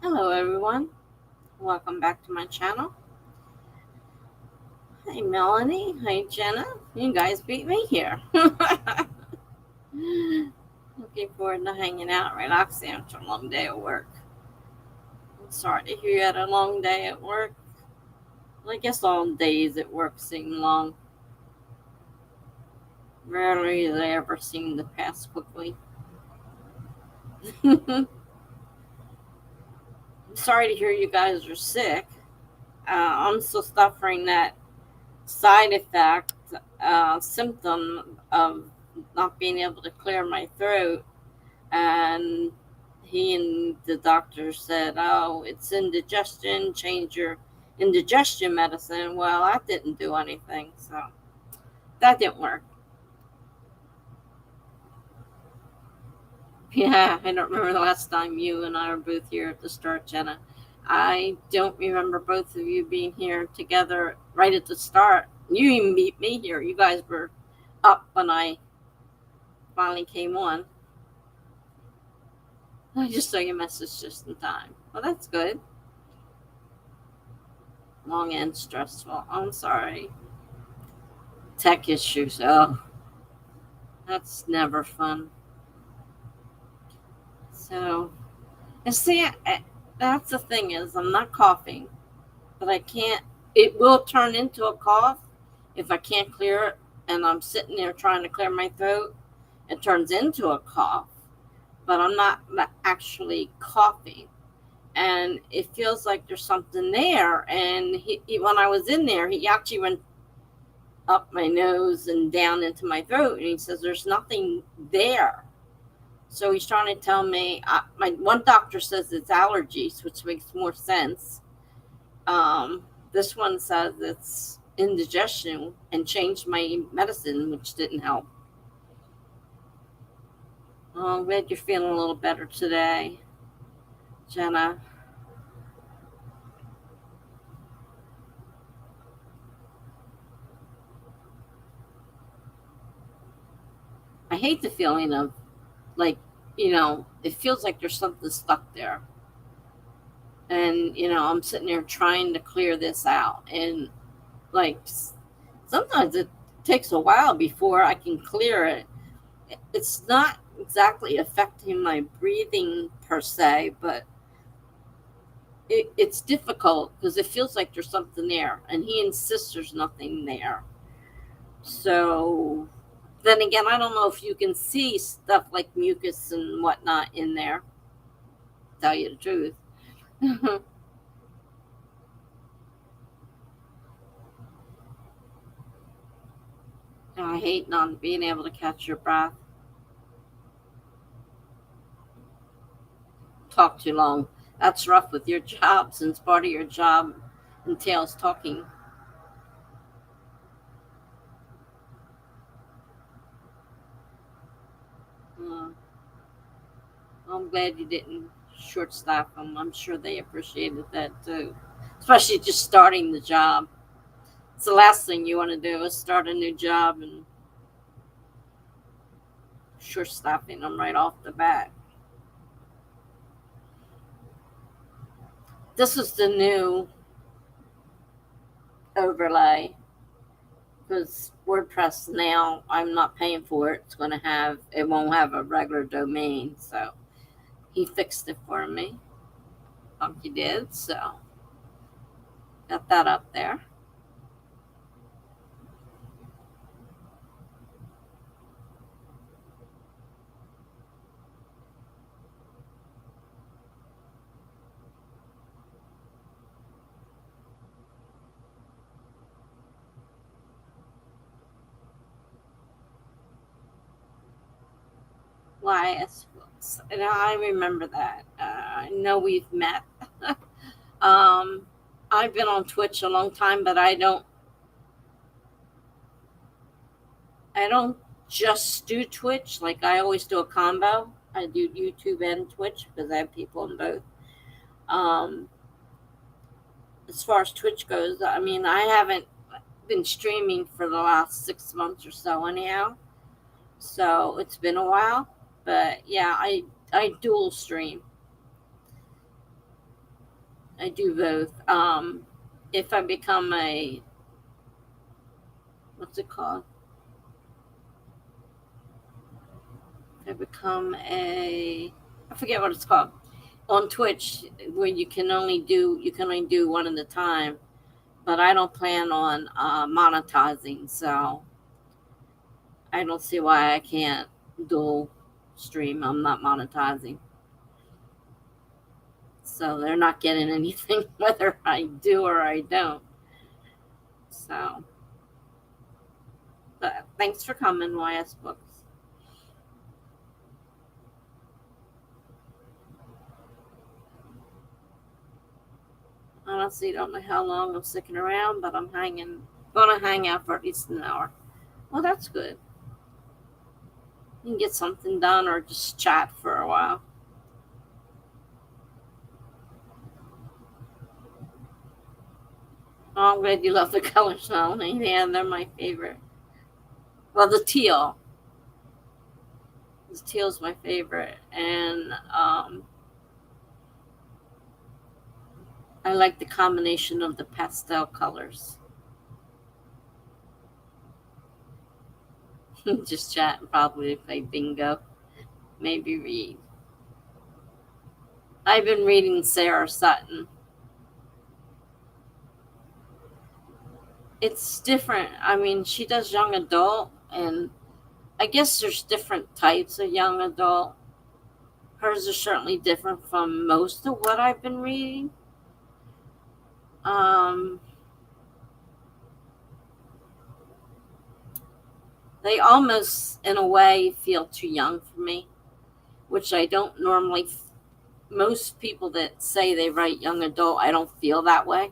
Hello everyone, welcome back to my channel. Hi Melanie, hi Jenna, you guys beat me here. Looking forward to hanging out, relaxing after a long day at work. I'm sorry to hear you had a long day at work. I guess all days at work seem long. Rarely do they ever seem to pass quickly. I'm sorry to hear you guys are sick. I'm still suffering that side effect symptom of not being able to clear my throat, and he and the doctor said, oh, it's indigestion, change your indigestion medicine. Well, that didn't do anything, so that didn't work. Yeah, I don't remember the last time you and I were both here at the start, Jenna. I don't remember both of you being here together right at the start. You even beat me here. You guys were up when I finally came on. I just saw your message just in time. Well, that's good. Long and stressful. I'm sorry. Tech issues. Oh, that's never fun. So, and see, that's the thing is, I'm not coughing, but I can't. It will turn into a cough if I can't clear it, and I'm sitting there trying to clear my throat. It turns into a cough, but I'm not actually coughing. And it feels like there's something there. And when I was in there, he actually went up my nose and down into my throat, and he says there's nothing there. So he's trying to tell me, my one doctor says it's allergies, which makes more sense. This one says it's indigestion and changed my medicine, which didn't help. Oh, I'm glad you're feeling a little better today, Jenna. I hate the feeling of, like, it feels like there's something stuck there. And, I'm sitting there trying to clear this out. And, like, sometimes it takes a while before I can clear it. It's not exactly affecting my breathing per se, but it's difficult because it feels like there's something there. And he insists there's nothing there. So then again, I don't know if you can see stuff like mucus and whatnot in there, to tell you the truth. I hate not being able to catch your breath. Talk too long. That's rough with your job, since part of your job entails talking. Uh, I'm glad you didn't short staff them. I'm sure they appreciated that too, especially just starting the job. It's the last thing you want to do is start a new job and short staffing them right off the bat. This is the new overlay because WordPress now, I'm not paying for it. It won't have a regular domain. So he fixed it for me. Hope he did. So got that up there. YS Books. And I remember that. I know we've met. um, I've been on Twitch a long time, but I don't just do Twitch. Like, I always do a combo. I do YouTube and Twitch because I have people on both. Um, as far as Twitch goes, I mean, I haven't been streaming for the last 6 months or so, anyhow. So it's been a while, but yeah, I dual stream. I do both. If I become a, what's it called? If I become a, I forget what it's called. On Twitch, where you can only do one at a time, but I don't plan on monetizing, so I don't see why I can't dual stream. I'm not monetizing, so they're not getting anything whether I do or I don't. So, but thanks for coming, YS Books. Honestly, don't know how long I'm sticking around, but I'm gonna hang out for at least an hour. Well, that's good. You can get something done or just chat for a while. Oh, I'm glad you love the colors, Melanie. Yeah, they're my favorite. Well, the teal. The teal's my favorite, and I like the combination of the pastel colors. Just chat and probably play bingo. Maybe read. I've been reading Sarah Sutton. It's different. I mean, she does young adult, and I guess there's different types of young adult. Hers is certainly different from most of what I've been reading. They almost, in a way, feel too young for me, which I don't normally. Most people that say they write young adult, I don't feel that way.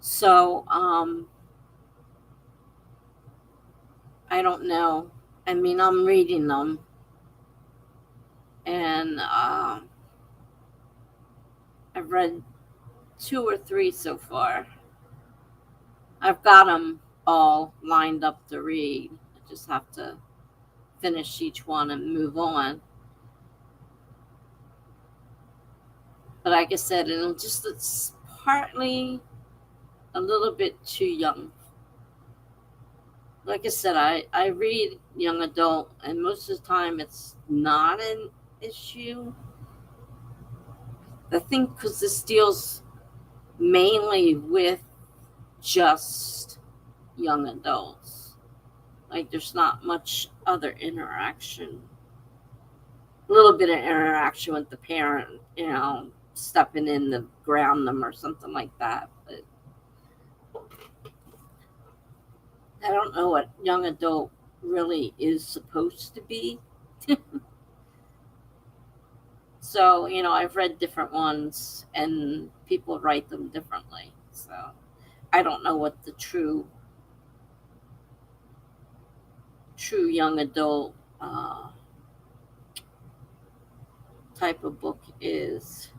So, I don't know. I mean, I'm reading them, and I've read 2 or 3 so far. I've got them all lined up to read. I just have to finish each one and move on. But like I said, it's partly a little bit too young. Like I said, I read young adult, and most of the time it's not an issue. I think because this deals mainly with just young adults. Like there's not much other interaction. A little bit of interaction with the parent, stepping in to ground them or something like that. But I don't know what young adult really is supposed to be. So, I've read different ones and people write them differently. So I don't know what the true young adult type of book is.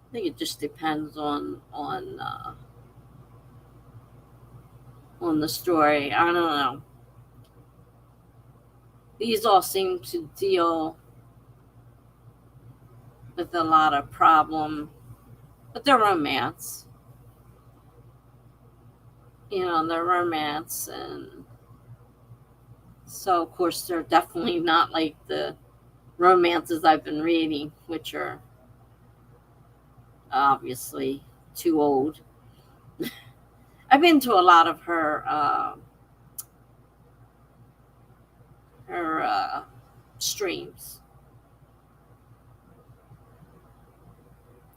I think it just depends on the story. I don't know. These all seem to deal with a lot of problem, but they're romance. They're romance, and so of course they're definitely not like the romances I've been reading, which are obviously too old. I've been to a lot of her streams.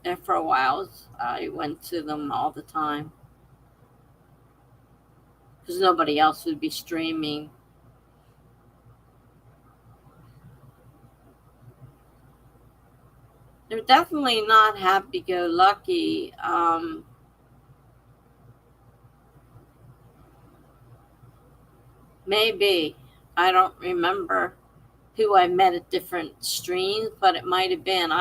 And for a while, I went to them all the time because nobody else would be streaming. They're definitely not happy-go-lucky. Maybe. I don't remember who I met at different streams, but it might have been.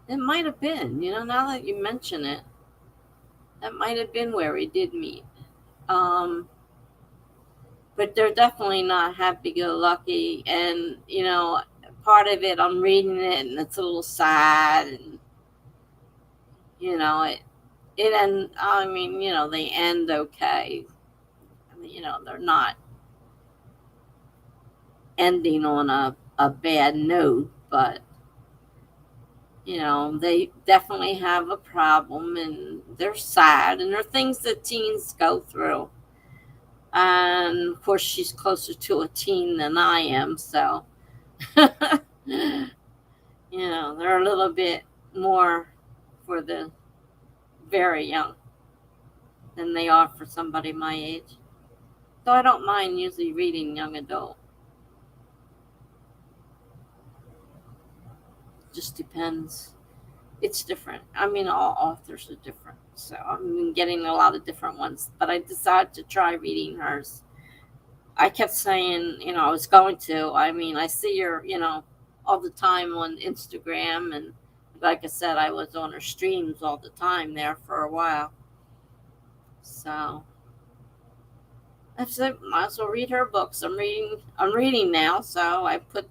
It might have been, now that you mention it, that might have been where we did meet. But but they're definitely not happy-go-lucky. And, you know, part of it, I'm reading it, and it's a little sad, and, you know, I mean, you know, they end okay. I mean, you know, they're not ending on a bad note, but, you know, they definitely have a problem, and they're sad, and they're things that teens go through. And of course, she's closer to a teen than I am, so you know, they're a little bit more for the very young than they are for somebody my age. Though I don't mind usually reading young adult. Just depends. It's different. I mean, all authors are different. So I've been getting a lot of different ones, but I decided to try reading hers. I kept saying, you know, I was going to. I mean, I see her, you know, all the time on Instagram. And like I said, I was on her streams all the time there for a while. So I said, might as well read her books. I'm reading now. So I put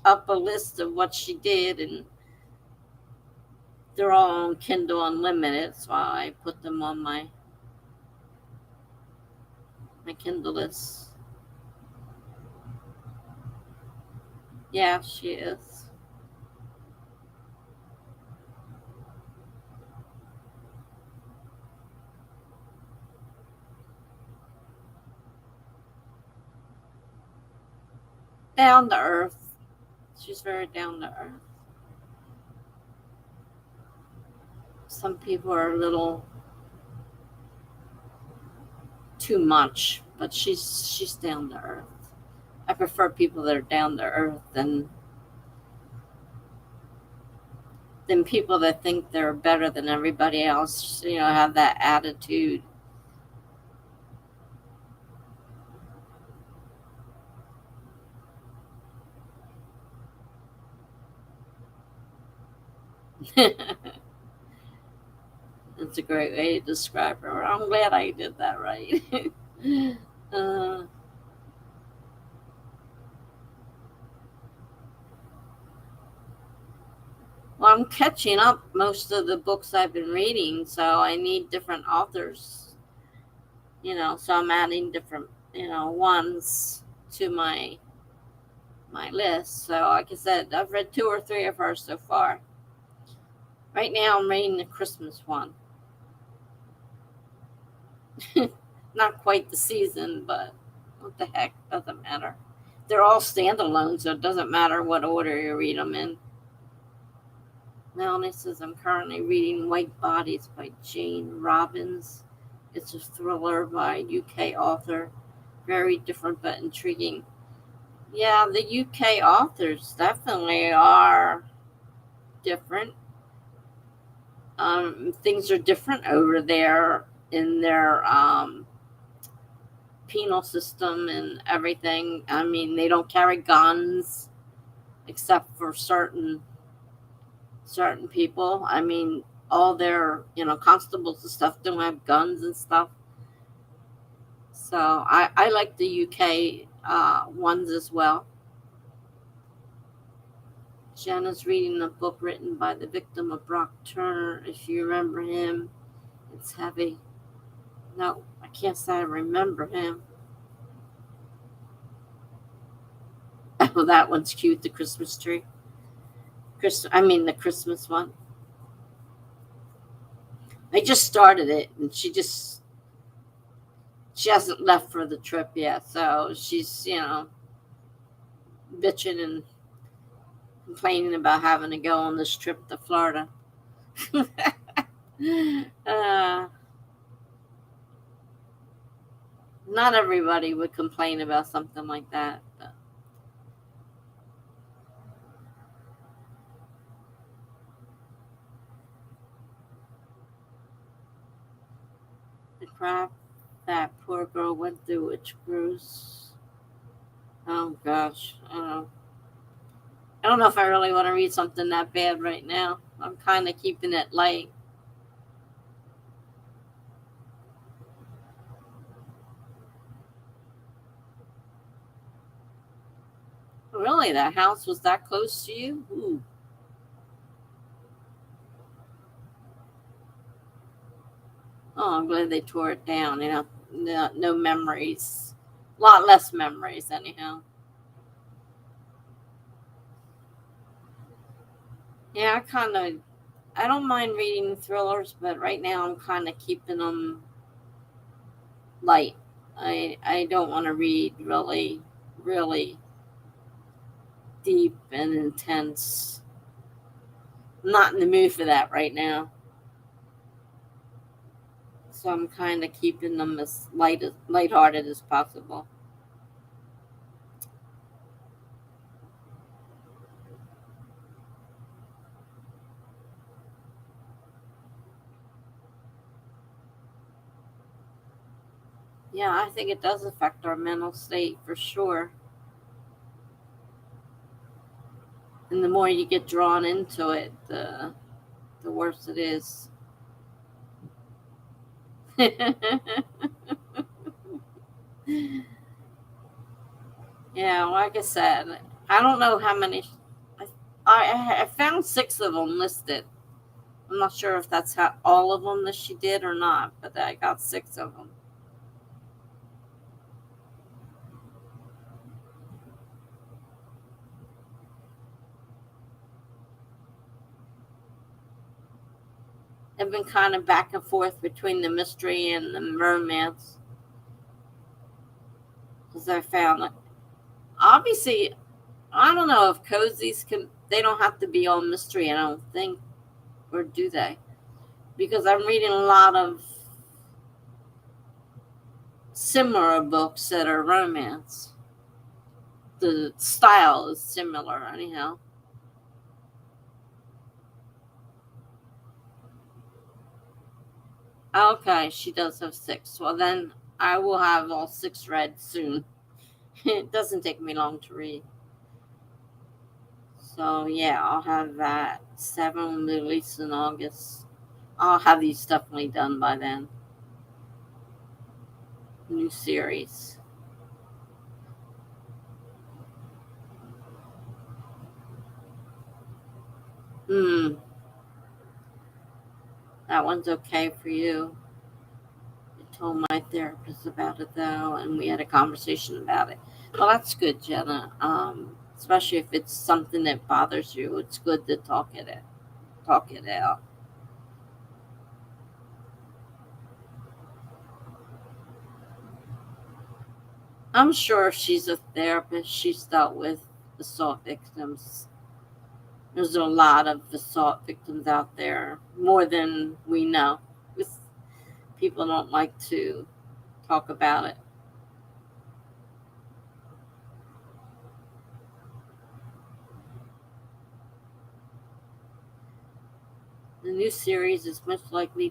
up a list of what she did, and they're all on Kindle Unlimited. So I put them on my Kindle list. Yeah, she is. Down to earth. She's very down to earth. Some people are a little too much, but she's down to earth. I prefer people that are down to earth than people that think they're better than everybody else, you know, have that attitude. It's a great way to describe her. I'm glad I did that right. uh, well, I'm catching up most of the books I've been reading, so I need different authors, you know, so I'm adding different, you know, ones to my list. So like I said, I've read 2 or 3 of hers so far. Right now I'm reading the Christmas one. Not quite the season, but what the heck, doesn't matter. They're all standalone, so it doesn't matter what order you read them in. Melanie says, I'm currently reading White Bodies by Jane Robbins. It's a thriller by UK author. Very different but intriguing. Yeah, the UK authors definitely are different. Things are different over there in their penal system and everything. I mean, they don't carry guns except for certain people. I mean, all their, you know, constables and stuff don't have guns and stuff. So I like the UK ones as well. Jenna's reading a book written by the victim of Brock Turner. If you remember him, it's heavy. No, I can't say I remember him. Oh, that one's cute, the Christmas tree. The Christmas one. I just started it, and she hasn't left for the trip yet, so she's, you know, bitching and complaining about having to go on this trip to Florida. Not everybody would complain about something like that. But. The crap that poor girl went through, which Bruce. Oh gosh, I don't know if I really want to read something that bad right now. I'm kind of keeping it light. Really? That house was that close to you? Ooh. Oh, I'm glad they tore it down. No memories. A lot less memories, anyhow. Yeah, I don't mind reading thrillers, but right now I'm kind of keeping them light. I don't want to read really, really deep and intense. I'm not in the mood for that right now. So I'm kind of keeping them as lighthearted as possible. Yeah, I think it does affect our mental state for sure. And the more you get drawn into it, the worse it is. Yeah, like I said, I don't know how many. I found 6 of them listed. I'm not sure if that's all of them that she did or not, but I got 6 of them. I've been kind of back and forth between the mystery and the romance because I found it. Obviously, I don't know if cozies can. They don't have to be all mystery. I don't think, or do they? Because I'm reading a lot of similar books that are romance. The style is similar, anyhow. Okay, she does have 6. Well, then I will have all 6 read soon. It doesn't take me long to read. So, yeah, I'll have that. 7 released in August. I'll have these definitely done by then. New series. Hmm, that one's okay for you. I told my therapist about it, though, and we had a conversation about it. Well, that's good, Jenna. Especially if it's something that bothers you, it's good to talk it out. I'm sure if she's a therapist, she's dealt with assault victims. There's a lot of assault victims out there, more than we know. Because people don't like to talk about it. The new series is most likely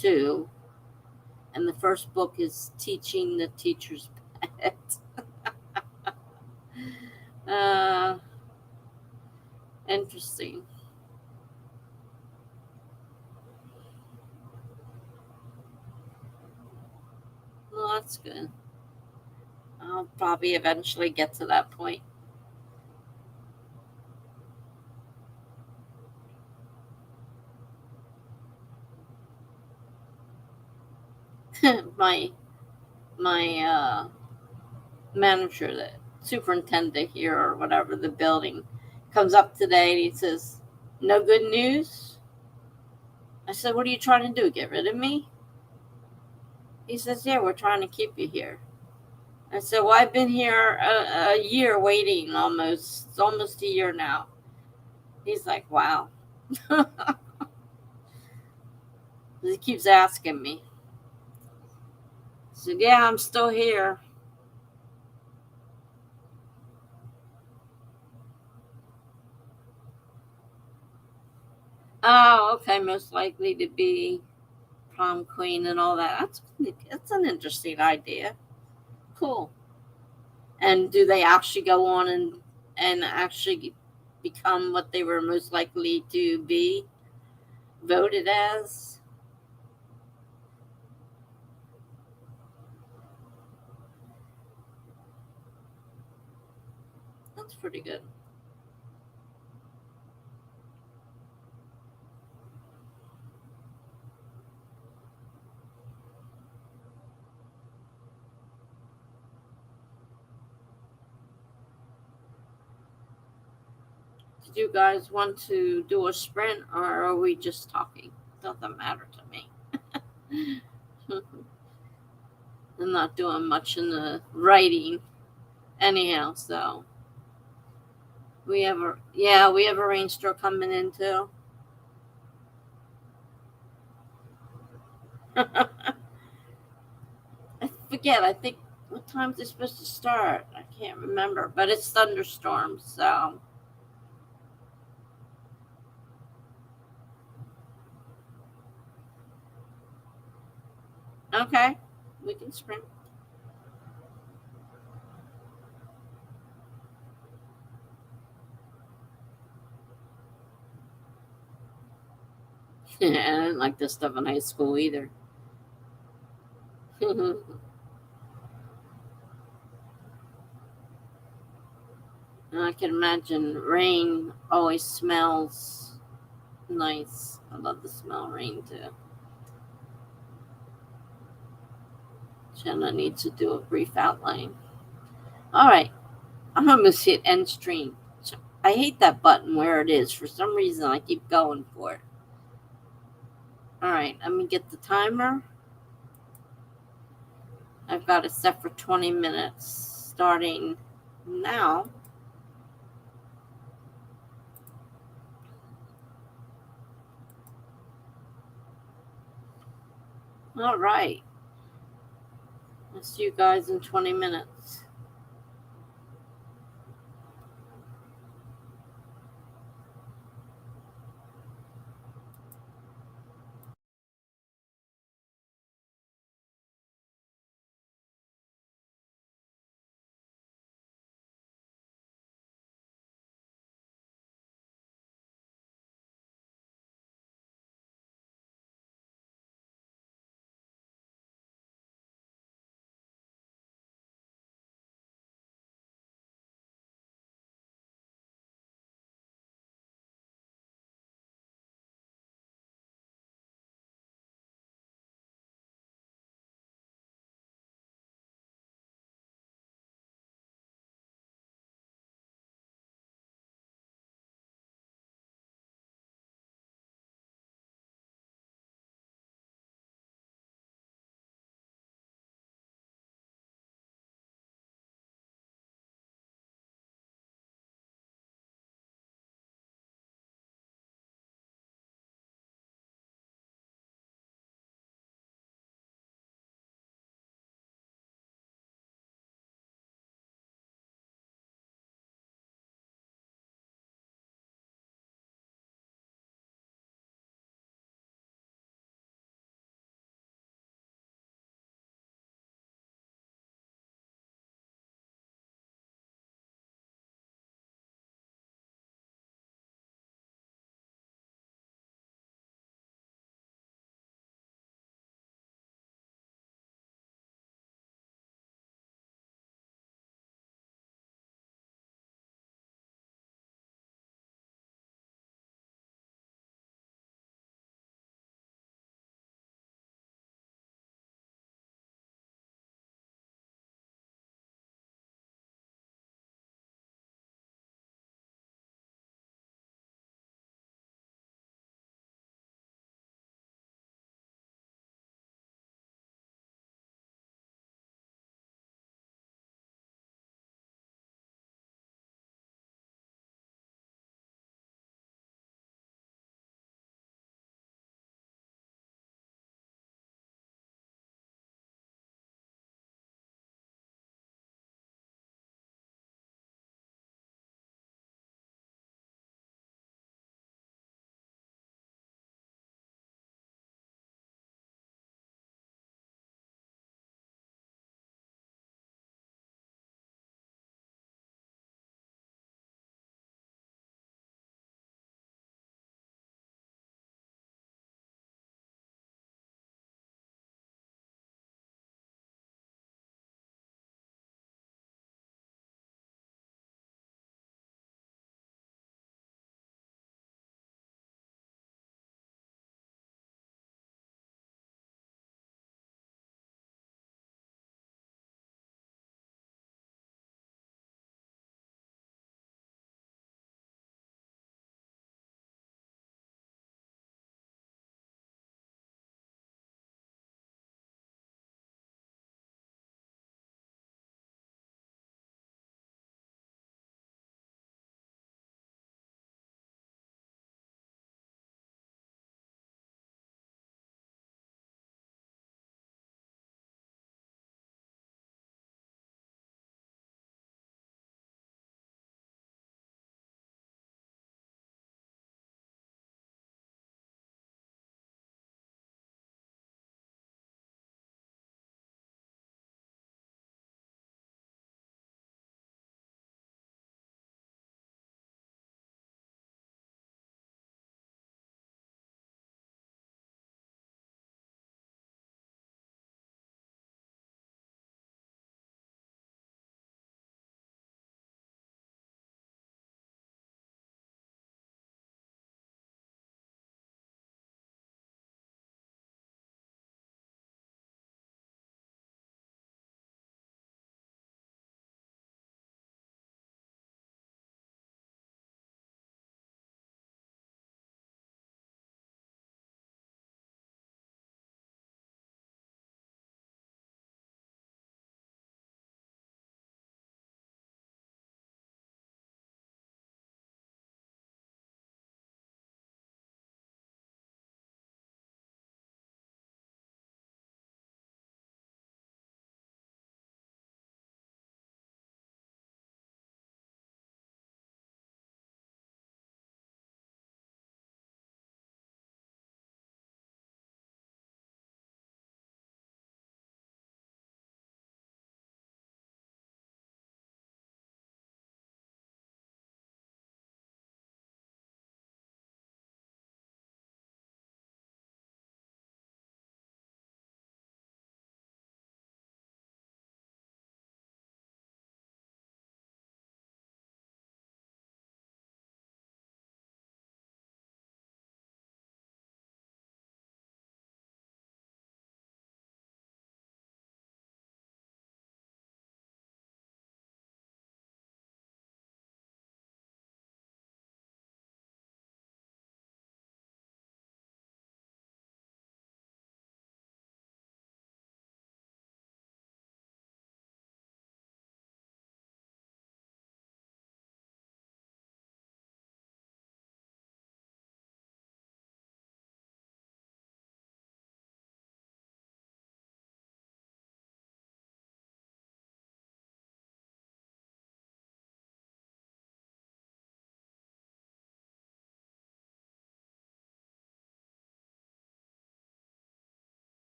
to, and the first book is Teaching the Teacher's Pet. uh, Interesting. Well, that's good. I'll probably eventually get to that point. my my manager, the superintendent here or whatever the building, comes up today and he says, "No good news." I said, "What are you trying to do? Get rid of me?" He says, "Yeah, we're trying to keep you here." I said, "Well, I've been here a year waiting, almost. It's almost a year now." He's like, "Wow." He keeps asking me. I said, "Yeah, I'm still here." Oh, okay, most likely to be prom queen and all that. That's an interesting idea. Cool. And do they actually go on and actually become what they were most likely to be voted as? That's pretty good. Did you guys want to do a sprint or are we just talking? Doesn't matter to me. I'm not doing much in the writing anyhow, so we have a rain store coming in too. I forget. I think what time is it supposed to start? I can't remember, but it's thunderstorms, so okay, we can sprint. I didn't like this stuff in high school either. I can imagine rain always smells nice. I love the smell of rain too. Jenna needs to do a brief outline. All right, I'm almost hit end stream. I hate that button where it is. For some reason, I keep going for it. All right, let me get the timer. I've got it set for 20 minutes starting now. All right. I'll see you guys in 20 minutes.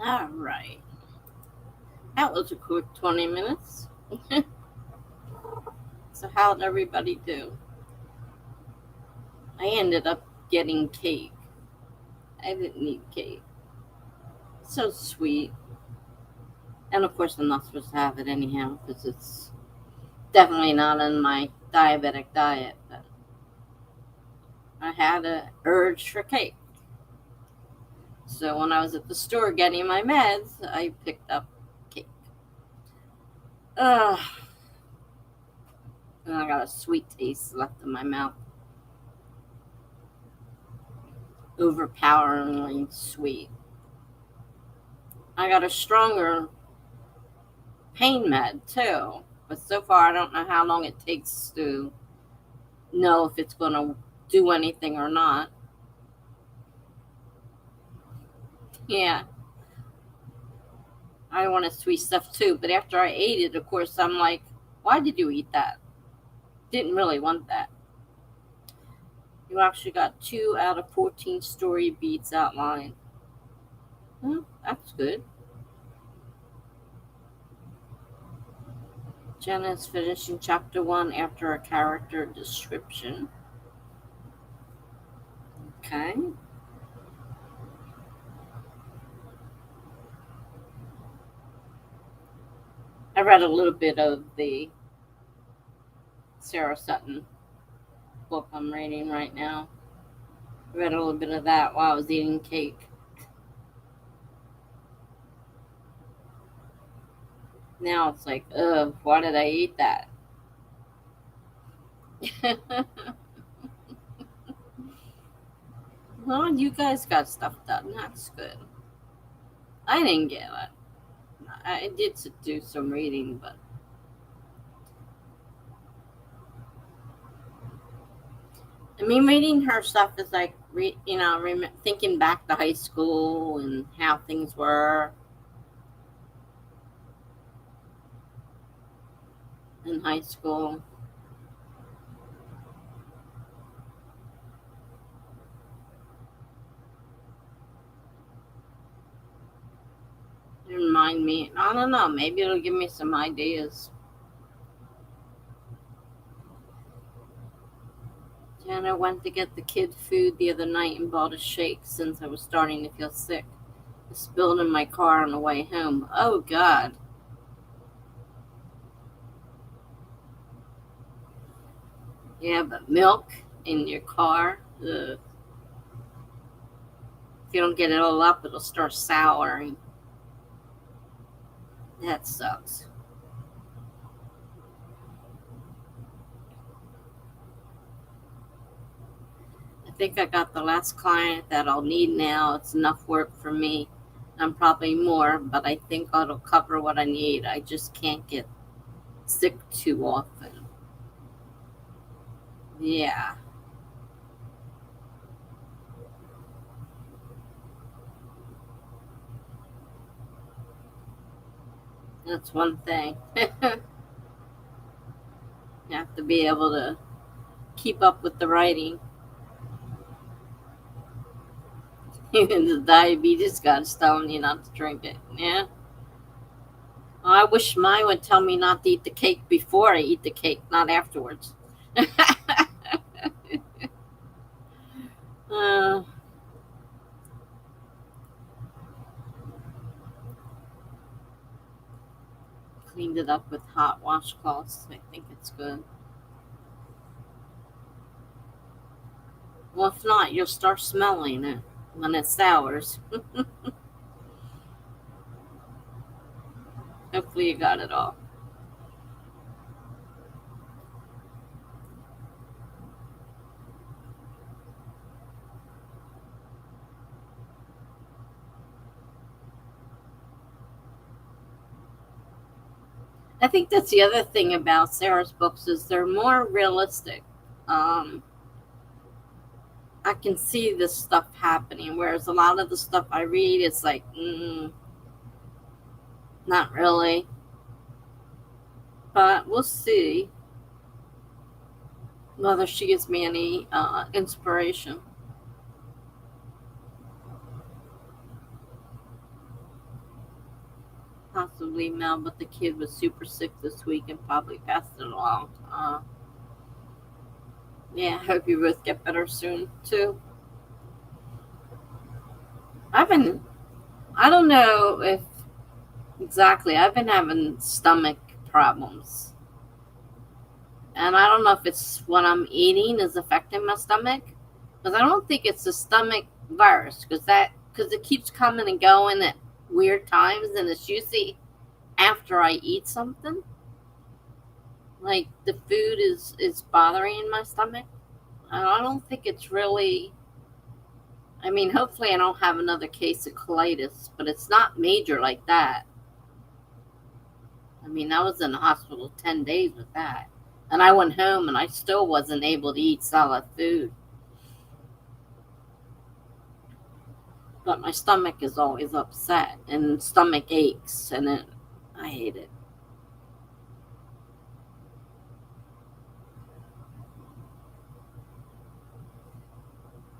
All right. That was a quick 20 minutes. So how'd everybody do? I ended up getting cake. I didn't need cake. So sweet. And of course I'm not supposed to have it anyhow because it's definitely not in my diabetic diet. But I had an urge for cake. So when I was at the store getting my meds, I picked up cake. Ugh. And I got a sweet taste left in my mouth. Overpoweringly sweet. I got a stronger pain med too. But so far I don't know how long it takes to know if it's going to do anything or not. Yeah. I wanted sweet stuff too, but after I ate it, of course, I'm like, why did you eat that? Didn't really want that. You actually got 2 out of 14 story beats outlined. That's good. Jenna is finishing chapter 1 after a character description. Okay. I read a little bit of the Sarah Sutton book I'm reading right now. I read a little bit of that while I was eating cake. Now it's like, ugh, why did I eat that? Well, you guys got stuff done. That's good. I didn't get it. I did do some reading, but I mean, reading her stuff is like, thinking back to high school and how things were in high school. Remind me. I don't know. Maybe it'll give me some ideas. Jenna went to get the kid food the other night and bought a shake since I was starting to feel sick. I spilled in my car on the way home. Oh, God. Yeah, but milk in your car? Ugh. If you don't get it all up, it'll start souring. That sucks. I think I got the last client that I'll need now. It's enough work for me. I'm probably more, but I think it'll cover what I need. I just can't get sick too often. Yeah. That's one thing. You have to be able to keep up with the writing. Even the diabetes God's telling you not to drink it. Yeah. Well, I wish mine would tell me not to eat the cake before I eat the cake, not afterwards. uh, Cleaned it up with hot washcloths. I think it's good. Well, if not, you'll start smelling it when it sours. Hopefully you got it all. I think that's the other thing about Sarah's books is they're more realistic. I can see this stuff happening, whereas a lot of the stuff I read, it's like, not really. But we'll see whether she gives me any inspiration. possibly Mel, but the kid was super sick this week and probably passed it along. Yeah, I hope you both get better soon, too. I don't know if exactly, I've been having stomach problems. And I don't know if it's what I'm eating is affecting my stomach. Because I don't think it's the stomach virus. Because it keeps coming and going at weird times. And it's usually after I eat something. Like the food is bothering my stomach. And I don't think it's really... I mean, hopefully I don't have another case of colitis. But it's not major like that. I mean, I was in the hospital 10 days with that. And I went home and I still wasn't able to eat solid food. But my stomach is always upset and stomach aches, and I hate it.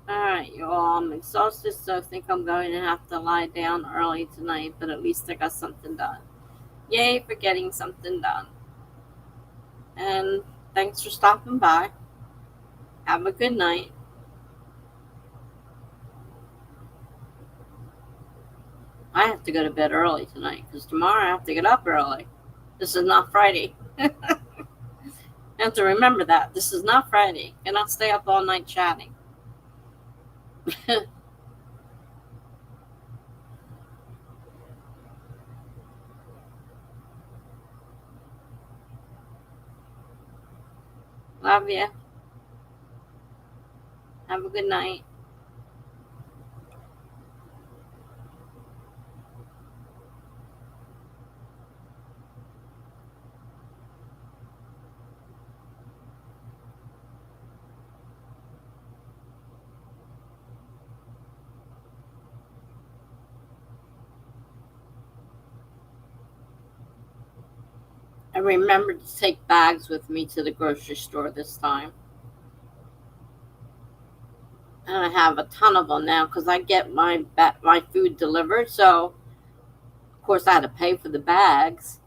Alright, you all, I'm exhausted, so I think I'm going to have to lie down early tonight, but at least I got something done. Yay for getting something done. And thanks for stopping by. Have a good night. I have to go to bed early tonight, because tomorrow I have to get up early. This is not Friday. I have to remember that. This is not Friday. I cannot stay up all night chatting. Love ya. Have a good night. I remembered to take bags with me to the grocery store this time. And I have a ton of them now because I get my food delivered. So, of course, I had to pay for the bags.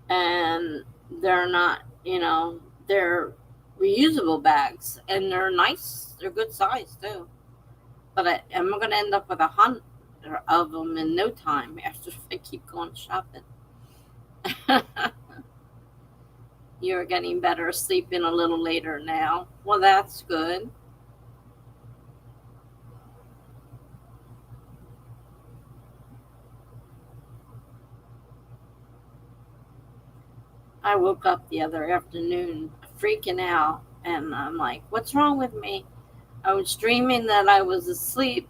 And they're not, they're reusable bags. And they're nice. They're good size, too. But I'm going to end up with 100 of them in no time after I keep going shopping. You're getting better, sleeping a little later now. Well, that's good. I woke up the other afternoon freaking out, and I'm like, what's wrong with me? I was dreaming that I was asleep,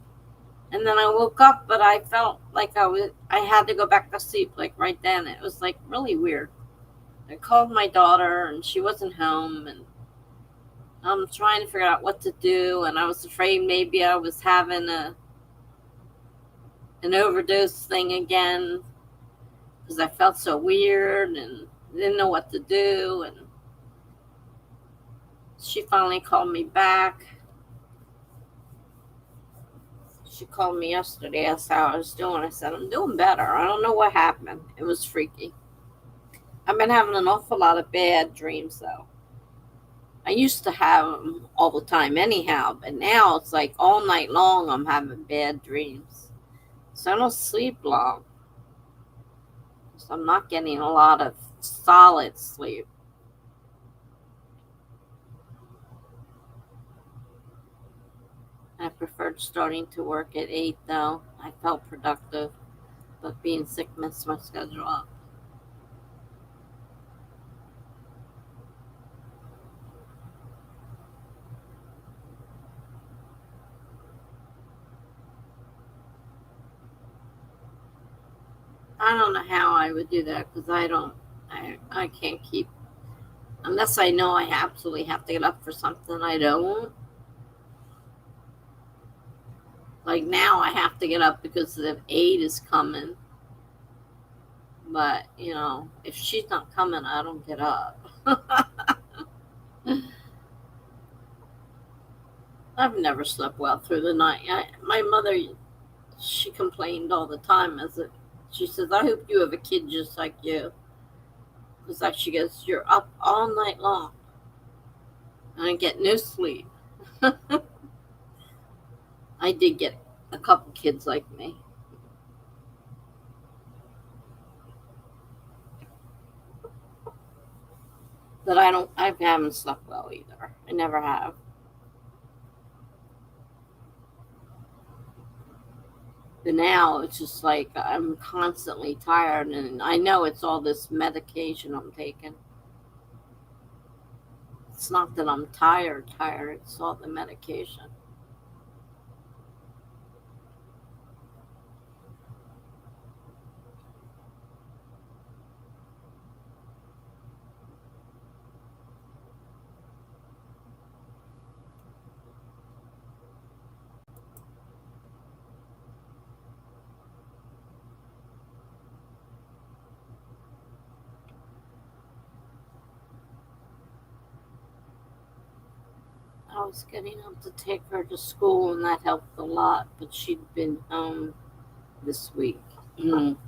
and then I woke up, but I felt like I had to go back to sleep like right then. It was like really weird. I called my daughter, and she wasn't home, and I'm trying to figure out what to do, and I was afraid maybe I was having an overdose thing again because I felt so weird and didn't know what to do. And she finally called me back. She called me yesterday, asked how I was doing. I said, I'm doing better. I don't know what happened. It was freaky. I've been having an awful lot of bad dreams, though. I used to have them all the time anyhow, but now it's like all night long I'm having bad dreams. So I don't sleep long. So I'm not getting a lot of solid sleep. I preferred starting to work at 8, though. I felt productive, but being sick messed my schedule up. I don't know how I would do that because I can't keep, unless I know I absolutely have to get up for something. I don't. Like now I have to get up because the aide is coming. But, if she's not coming, I don't get up. I've never slept well through the night. My mother, she complained all the time as a She says, I hope you have a kid just like you. Because like she goes, you're up all night long. And I get no sleep. I did get a couple kids like me. But I haven't slept well either. I never have. But now it's just like I'm constantly tired, and I know it's all this medication I'm taking. It's not that I'm tired, it's all the medication. I was getting up to take her to school, and that helped a lot, but she'd been home this week. Kind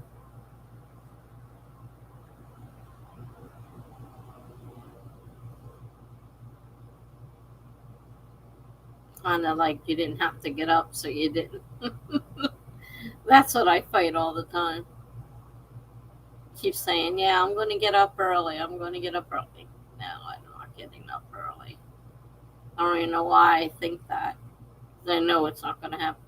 of like you didn't have to get up, so you didn't. That's what I fight all the time. Keep saying, yeah, I'm going to get up early. I'm going to get up early. No, I'm not getting up early. I don't even know why I think that. I know it's not going to happen.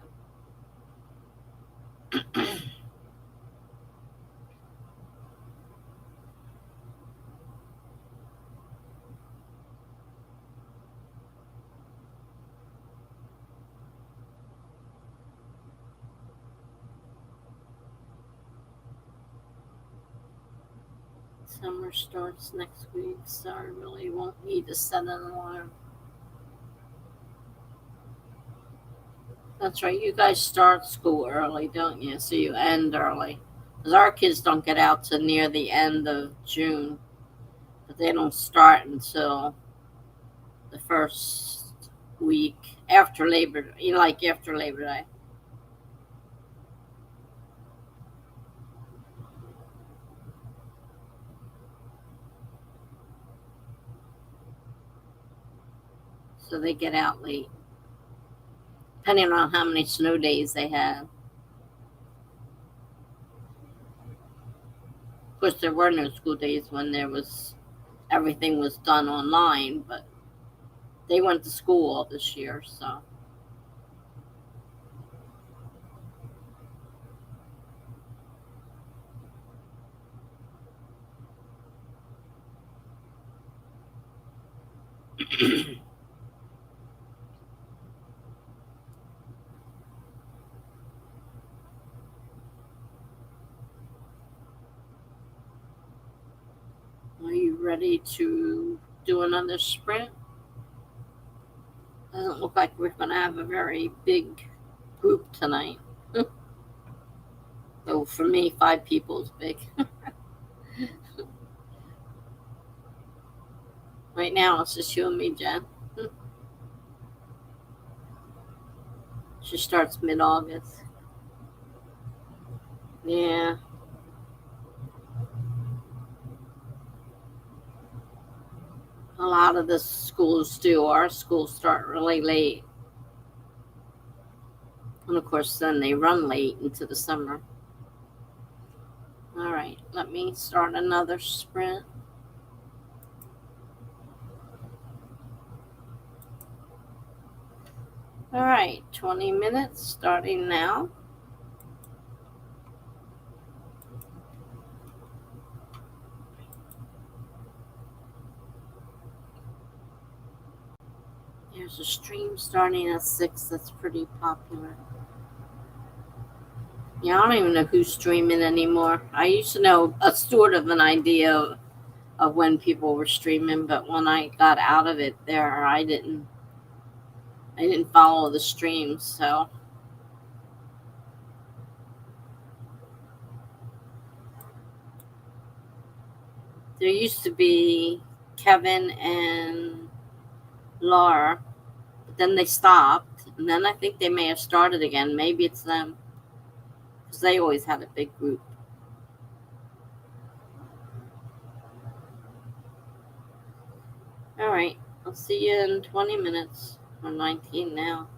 Summer starts next week, so I really won't need to set an alarm. That's right. You guys start school early, don't you? So you end early. Because our kids don't get out to near the end of June. But they don't start until the first week after Labor Day. Like after Labor Day. So they get out late. Depending on how many snow days they have. Of course, there were no school days when everything was done online, but they went to school all this year, so. Are you ready to do another sprint? Doesn't look like we're going to have a very big group tonight. So for me, 5 people is big. Right now, it's just you and me, Jen. She starts mid-August. Yeah. A lot of the schools do. Our schools start really late. And of course, then they run late into the summer. All right, let me start another sprint. All right, 20 minutes starting now. There's a stream starting at 6 that's pretty popular. Yeah, I don't even know who's streaming anymore. I used to know a sort of an idea of when people were streaming, but when I got out of it there, I didn't follow the streams, so. There used to be Kevin and Laura, but then they stopped, and then I think they may have started again. Maybe it's them, because they always had a big group. I'll see you in 20 minutes, or 19 now.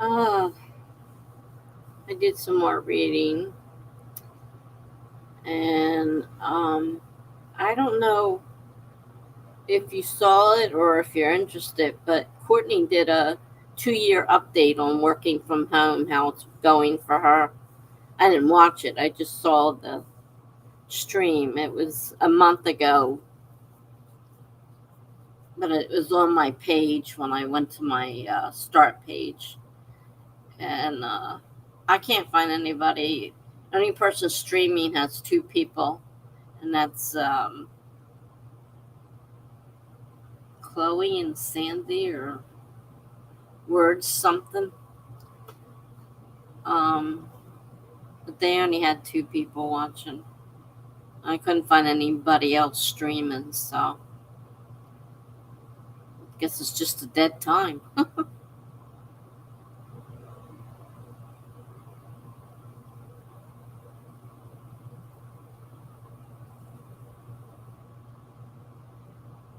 I did some more reading, and I don't know if you saw it or if you're interested, but Courtney did a 2-year update on working from home, how it's going for her. I didn't watch it, I just saw the stream. It was a month ago, but it was on my page when I went to my start page. And I can't find anybody. The only person streaming has 2 people, and that's Chloe and Sandy, or Words something. But they only had 2 people watching. I couldn't find anybody else streaming, so I guess it's just a dead time.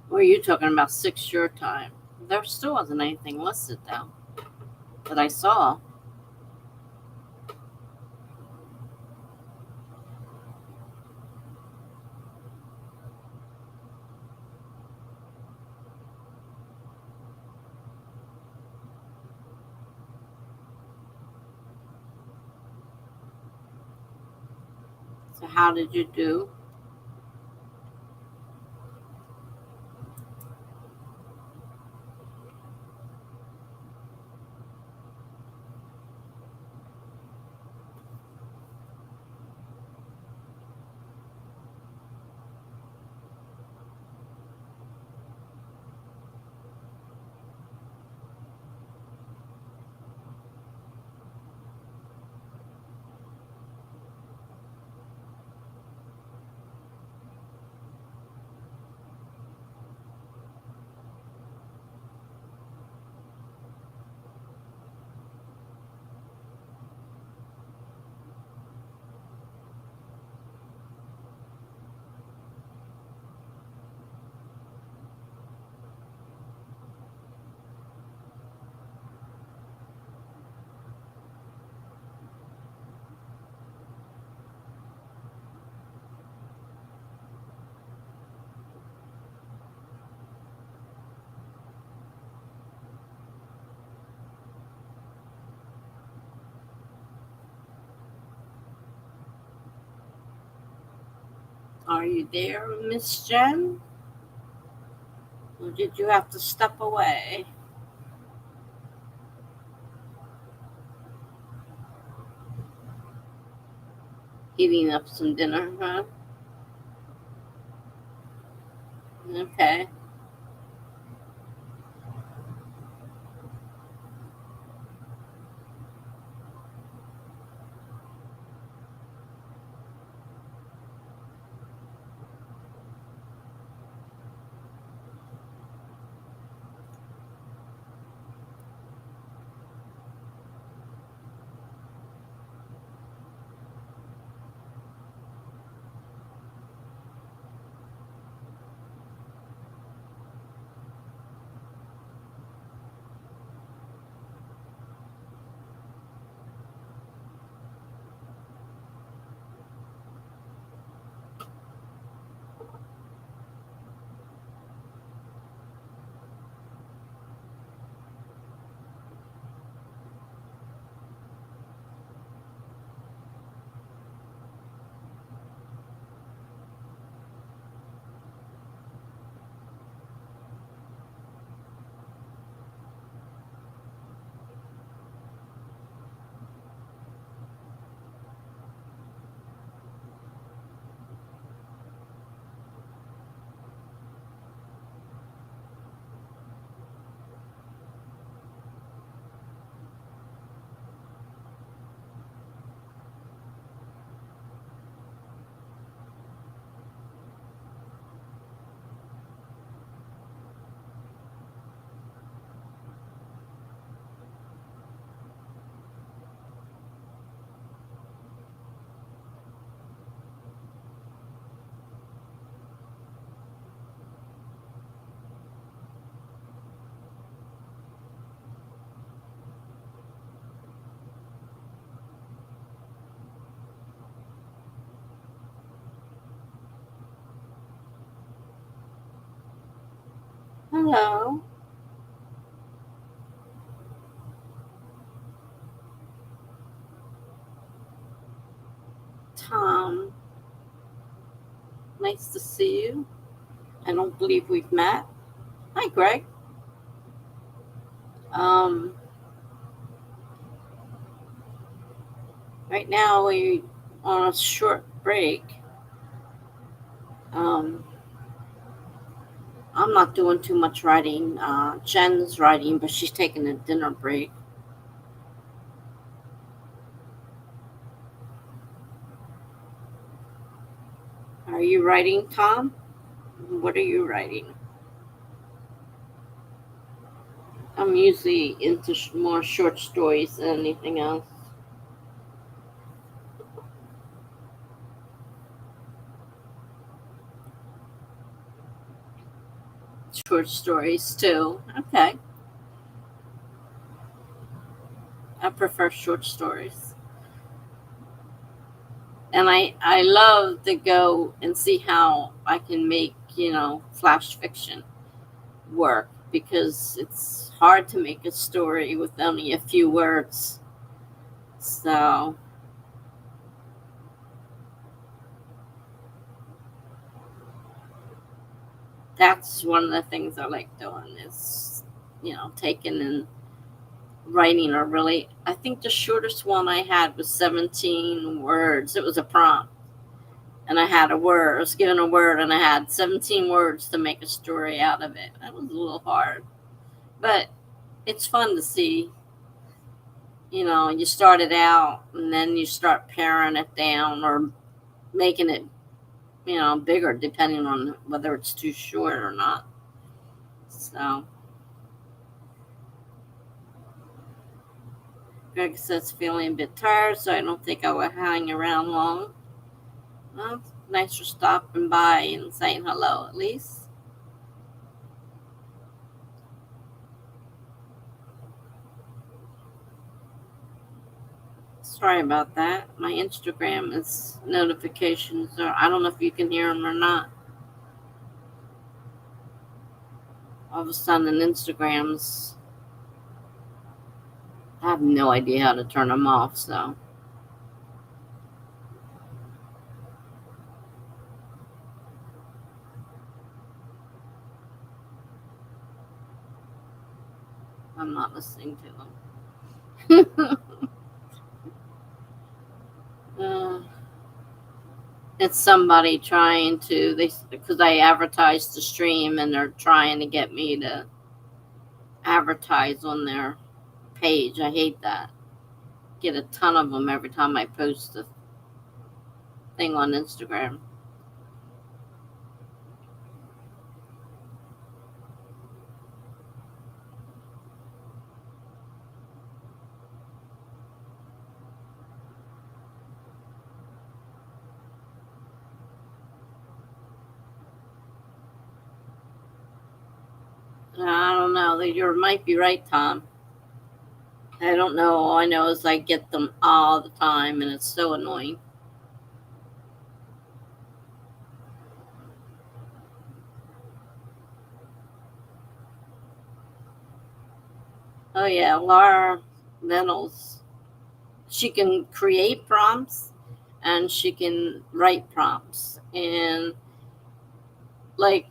What are you talking about? 6 your time? There still wasn't anything listed though that I saw. So how did you do? Are you there, Miss Jen? Or did you have to step away? Heating up some dinner, huh? Okay. Hello. Tom. Nice to see you. I don't believe we've met. Hi, Greg. Right now we're on a short break. I'm not doing too much writing. Jen's writing, but she's taking a dinner break. Are you writing, Tom? What are you writing? I'm usually into more short stories than anything else. Short stories too. Okay. I prefer short stories. And I love to go and see how I can make, flash fiction work, because it's hard to make a story with only a few words. So that's one of the things I like doing is, taking and writing a really, I think the shortest one I had was 17 words. It was a prompt. And I had a word, I was given a word, and I had 17 words to make a story out of it. That was a little hard. But it's fun to see. You start it out, and then you start paring it down or making it, bigger, depending on whether it's too short or not. So, Greg says feeling a bit tired, so I don't think I will hang around long. Well, nice for stopping by and saying hello, at least. Sorry about that. My Instagram is notifications, or I don't know if you can hear them or not. All of a sudden, Instagrams, I have no idea how to turn them off, so. I'm not listening to them. It's somebody trying to, because I advertised the stream and they're trying to get me to advertise on their page. I hate that. Get a ton of them every time I post a thing on Instagram. I don't know. You might be right, Tom. I don't know. All I know is I get them all the time, and it's so annoying. Oh, yeah. Laura Reynolds. She can create prompts, and she can write prompts. And, like,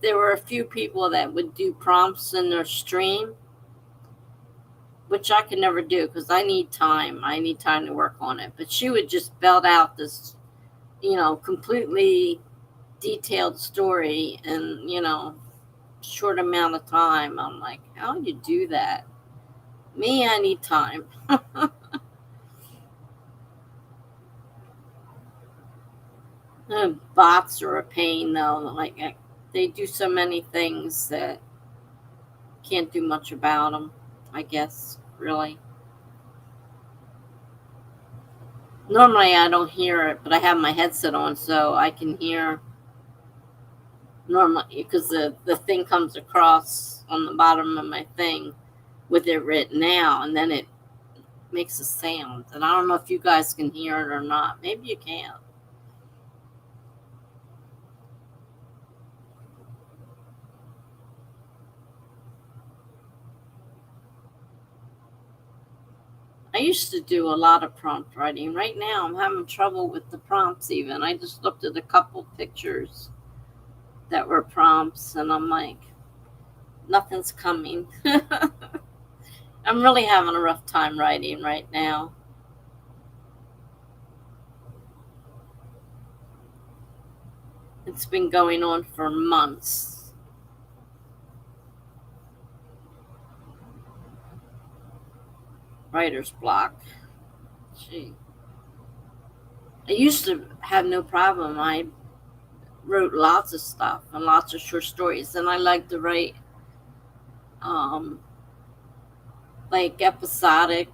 there were a few people that would do prompts in their stream, which I could never do because I need time. I need time to work on it. But she would just belt out this, completely detailed story in, short amount of time. I'm like, how do you do that? Me, I need time. Bots are a pain, though. Like, they do so many things that can't do much about them, I guess, really. Normally, I don't hear it, but I have my headset on, so I can hear normally, because the thing comes across on the bottom of my thing with it written out, and then it makes a sound. And I don't know if you guys can hear it or not. Maybe you can. used to do a lot of prompt writing. Right now, I'm having trouble with the prompts even. I just looked at a couple pictures that were prompts, and I'm like, nothing's coming. I'm really having a rough time writing right now. It's been going on for months. Writer's block. Gee. I used to have no problem. I wrote lots of stuff and lots of short stories, and I like to write like episodic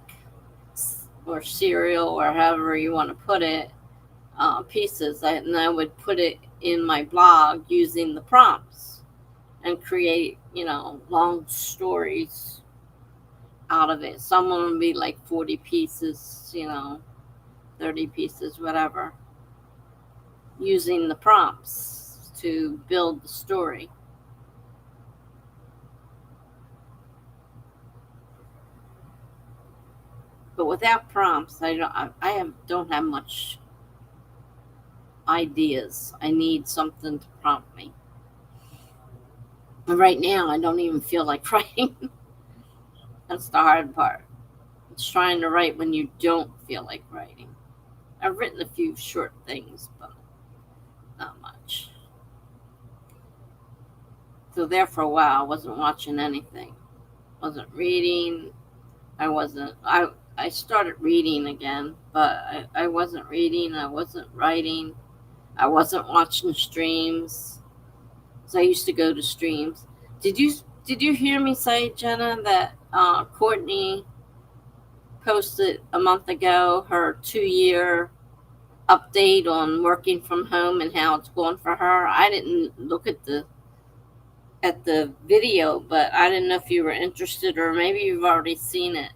or serial or however you want to put it pieces, and I would put it in my blog using the prompts and create long stories out of it. Some of them would be like 40 pieces, 30 pieces, whatever, using the prompts to build the story. But without prompts, I don't have much ideas. I need something to prompt me. And right now, I don't even feel like writing. That's the hard part. It's trying to write when you don't feel like writing. I've written a few short things, but not much. So there for a while, I wasn't watching anything. Wasn't reading. I started reading again, but I wasn't reading. I wasn't writing. I wasn't watching streams. So I used to go to streams. Did you hear me say, Jenna, that Courtney posted a month ago her 2-year update on working from home and how it's going for her? I didn't look at the video, but I didn't know if you were interested, or maybe you've already seen it.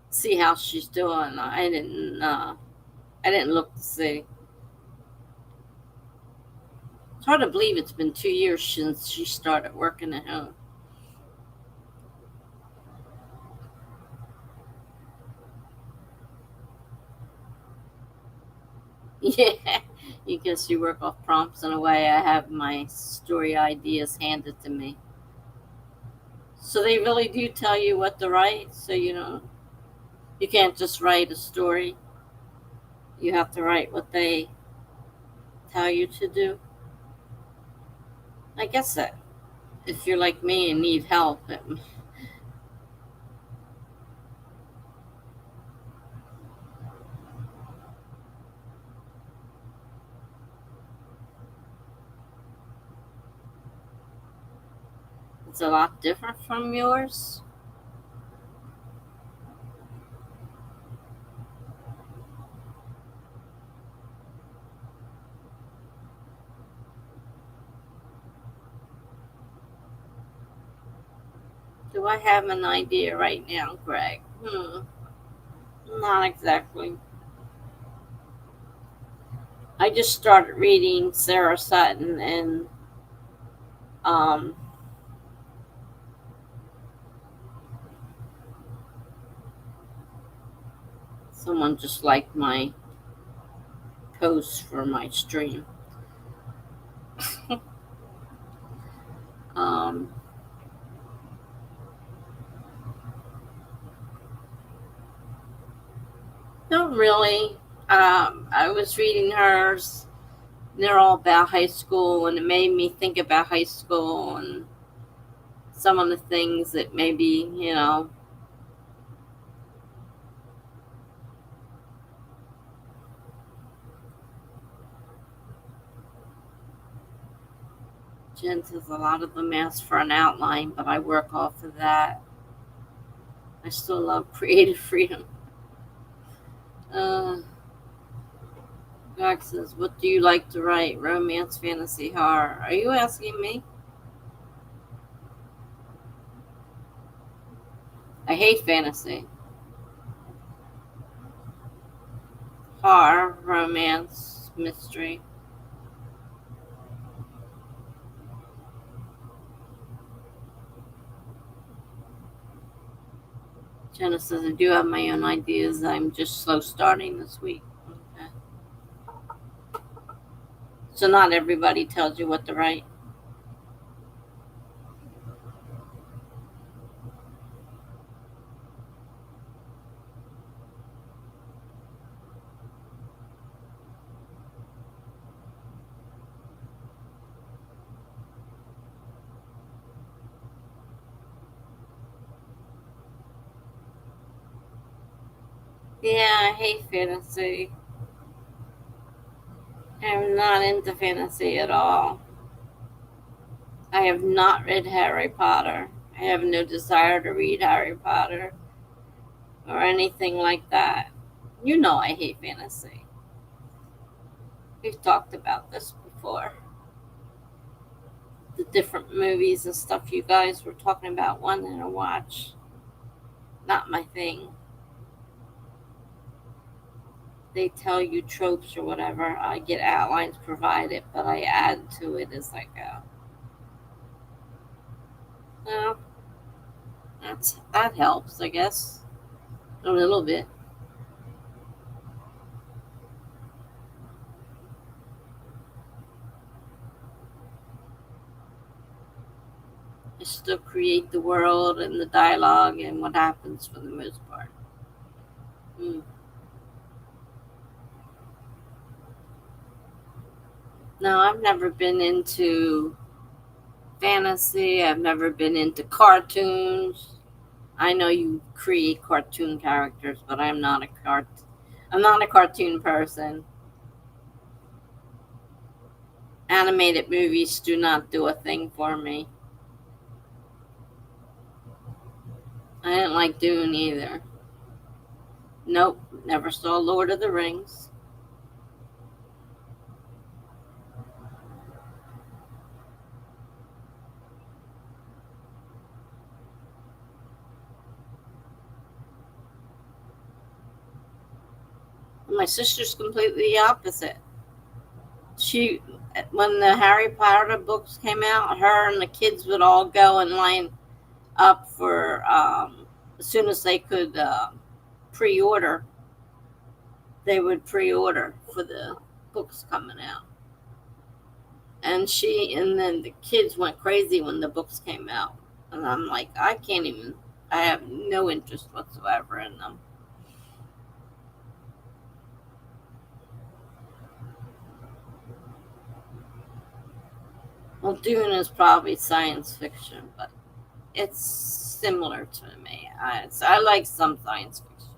See how she's doing. I didn't look to see. It's hard to believe it's been 2 years since she started working at home. Yeah, you guess you work off prompts in a way. I have my story ideas handed to me. So they really do tell you what to write, so you can't just write a story. You have to write what they tell you to do. I guess that if you're like me and need help, it's a lot different from yours. Do I have an idea right now, Greg? Not exactly. I just started reading Sarah Sutton and someone just liked my post for my stream. Not really. I was reading hers. They're all about high school, and it made me think about high school and some of the things that maybe, Jen says a lot of them ask for an outline, but I work off of that. I still love creative freedom. Greg says, what do you like to write? Romance, fantasy, horror. Are you asking me? I hate fantasy. Horror, romance, mystery. Jenna says, I do have my own ideas. I'm just slow starting this week. Okay. So not everybody tells you what to write. Yeah, I hate fantasy. I'm not into fantasy at all. I have not read Harry Potter. I have no desire to read Harry Potter or anything like that. You know I hate fantasy. We've talked about this before. The different movies and stuff you guys were talking about wanting to watch. Not my thing. They tell you tropes or whatever. I get outlines provided, but I add to it as I go. Well, that helps, I guess, a little bit. I still create the world and the dialogue and what happens for the most part. Mm. No, I've never been into fantasy. I've never been into cartoons. I know you create cartoon characters, but I'm not a cartoon person. Animated movies do not do a thing for me. I didn't like Dune either. Nope, never saw Lord of the Rings. My sister's completely the opposite. She, when the Harry Potter books came out, her and the kids would all go and line up for as soon as they could pre-order. They would pre-order for the books coming out, and then the kids went crazy when the books came out, and I'm like, I can't even. I have no interest whatsoever in them. Well, Dune is probably science fiction, but it's similar to me. I like some science fiction.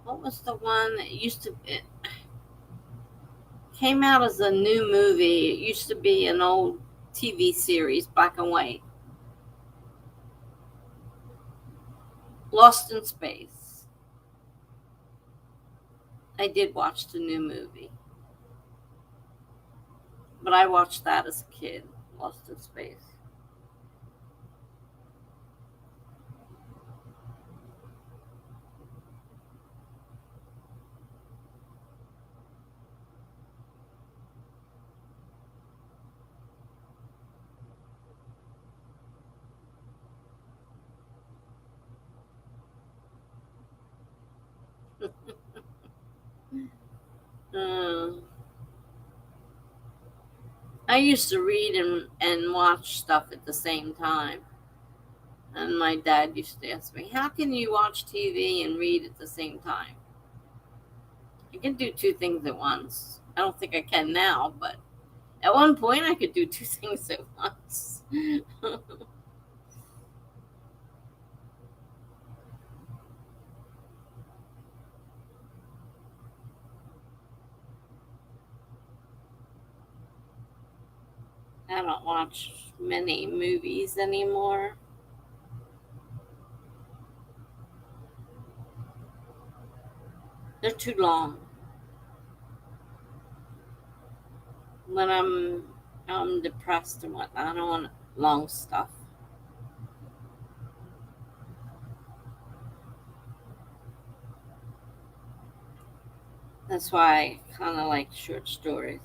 What was the one that it came out as a new movie? It used to be an old TV series, black and white. Lost in Space. I did watch the new movie, but I watched that as a kid. Lost in Space. Um, I used to read and watch stuff at the same time. And my dad used to ask me, how can you watch TV and read at the same time? I can do two things at once. I don't think I can now, but at one point I could do two things at once. I don't watch many movies anymore. They're too long. When I'm depressed and whatnot, I don't want long stuff. That's why I kind of like short stories.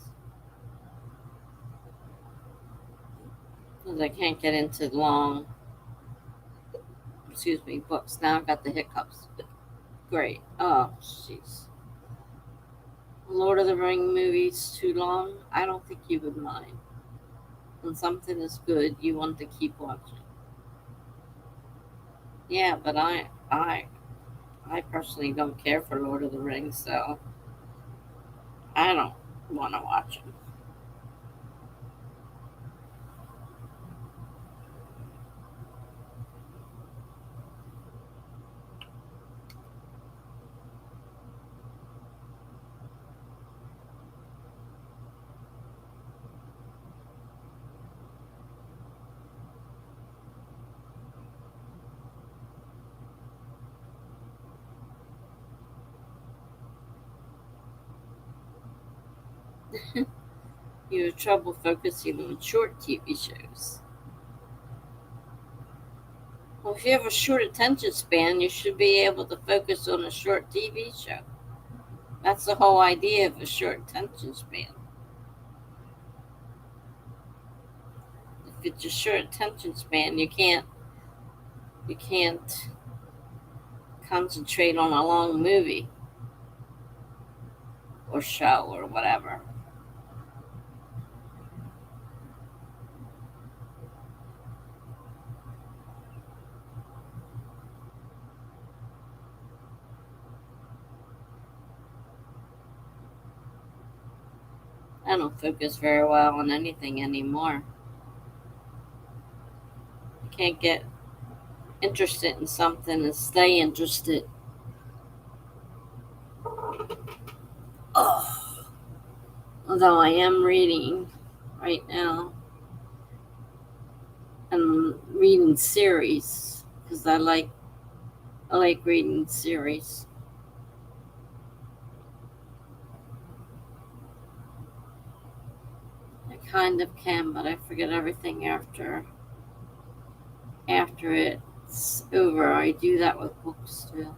Because I can't get into long, books. Now I've got the hiccups. Great. Oh, jeez. Lord of the Ring movies too long? I don't think you would mind. When something is good, you want to keep watching. Yeah, but I personally don't care for Lord of the Rings, so I don't want to watch them. You have trouble focusing on short TV shows. Well, if you have a short attention span, you should be able to focus on a short TV show. That's the whole idea of a short attention span. If it's a short attention span, you can't concentrate on a long movie or show or whatever. I don't focus very well on anything anymore. I can't get interested in something and stay interested. Oh, although I am reading right now and reading series because I like reading series. I kind of can, but I forget everything after it's over. I do that with books too.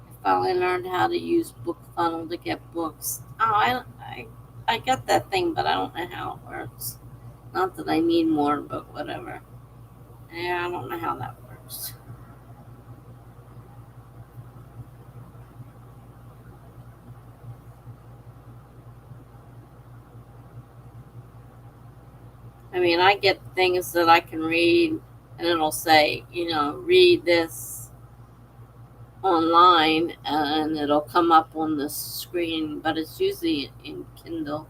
I finally learned how to use Book Funnel to get books. Oh, I got that thing, but I don't know how it works. Not that I need more, but whatever. Yeah, I don't know how that works. I mean, I get things that I can read, and it'll say, read this online, and it'll come up on the screen, but it's usually in Kindle.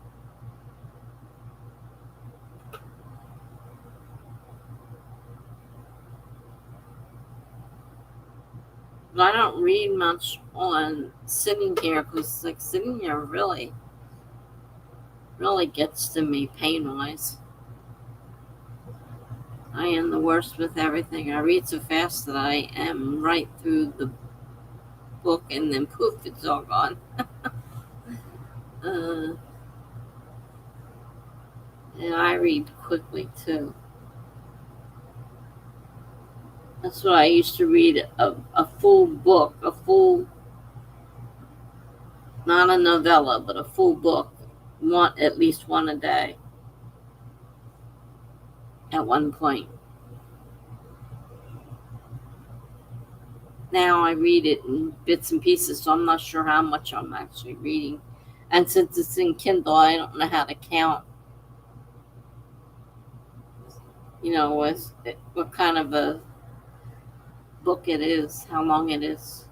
But I don't read much on sitting here because, like, sitting here really, really gets to me pain wise. I am the worst with everything. I read so fast that I am right through the book and then poof, it's all gone. uh, and I read quickly too. That's what I used to read a full book, not a novella, but a full book, at least one a day at one point. Now I read it in bits and pieces, so I'm not sure how much I'm actually reading. And since it's in Kindle, I don't know how to count, what kind of a book it is, how long it is.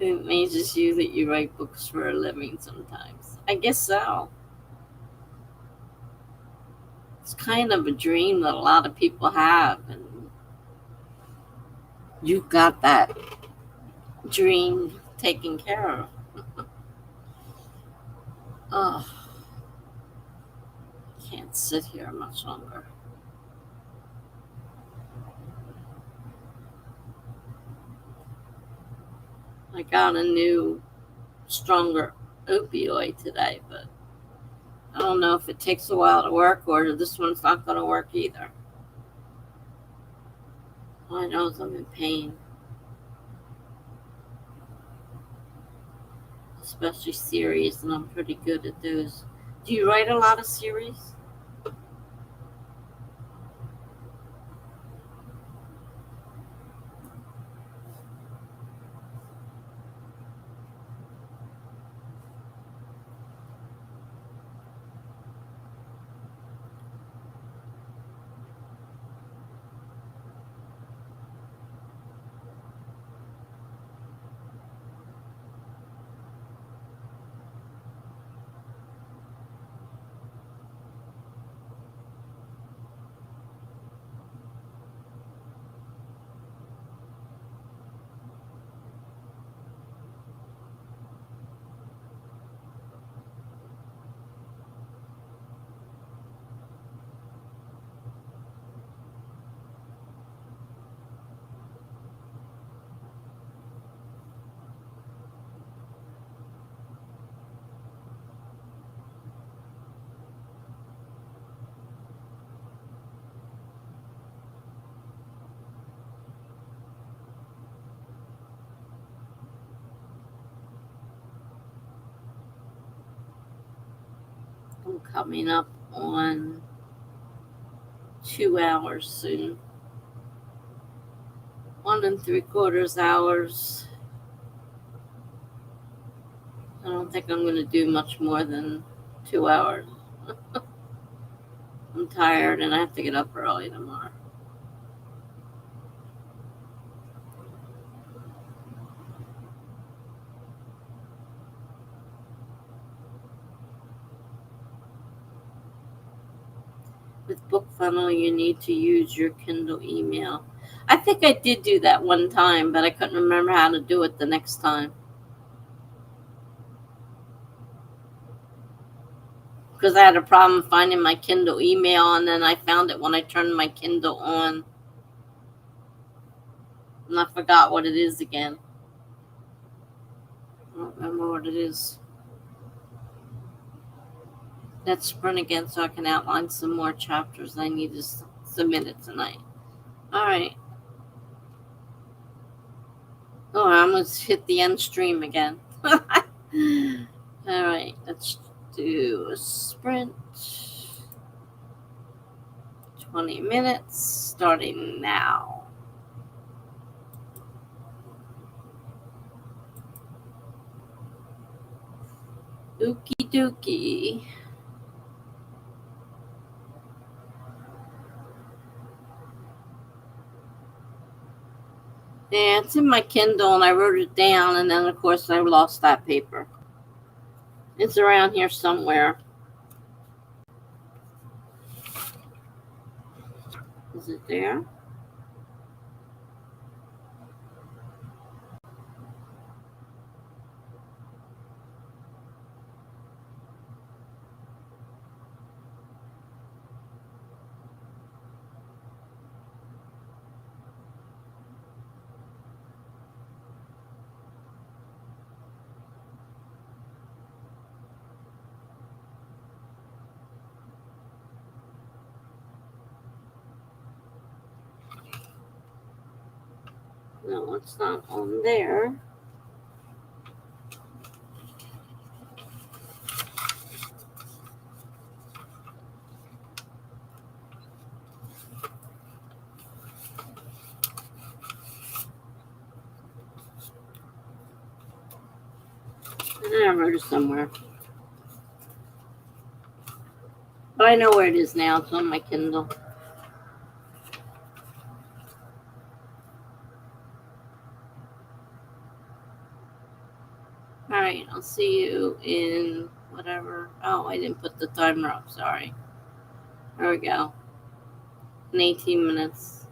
It amazes you that you write books for a living sometimes. I guess so. It's kind of a dream that a lot of people have, and you got that dream taken care of. Oh, can't sit here much longer. I got a new, stronger opioid today, but I don't know if it takes a while to work or this one's not going to work either. All I know is I'm in pain, especially series, and I'm pretty good at those. Do you write a lot of series? I'm coming up on 2 hours soon. 1 3/4 hours. I don't think I'm going to do much more than 2 hours. I'm tired and I have to get up early tomorrow. With BookFunnel, you need to use your Kindle email. I think I did do that one time, but I couldn't remember how to do it the next time. Because I had a problem finding my Kindle email, and then I found it when I turned my Kindle on. And I forgot what it is again. I don't remember what it is. Let's sprint again so I can outline some more chapters. I need to submit it tonight. All right. Oh, I almost hit the end stream again. All right, let's do a sprint. 20 minutes, starting now. Okie dokie. Yeah, it's in my Kindle, and I wrote it down, and then, of course, I lost that paper. It's around here somewhere. Is it there? No, it's not on there. I wrote it somewhere. But I know where it is now. It's on my Kindle. see you in whatever. Oh, I didn't put the timer up. Sorry. There we go. In 18 minutes.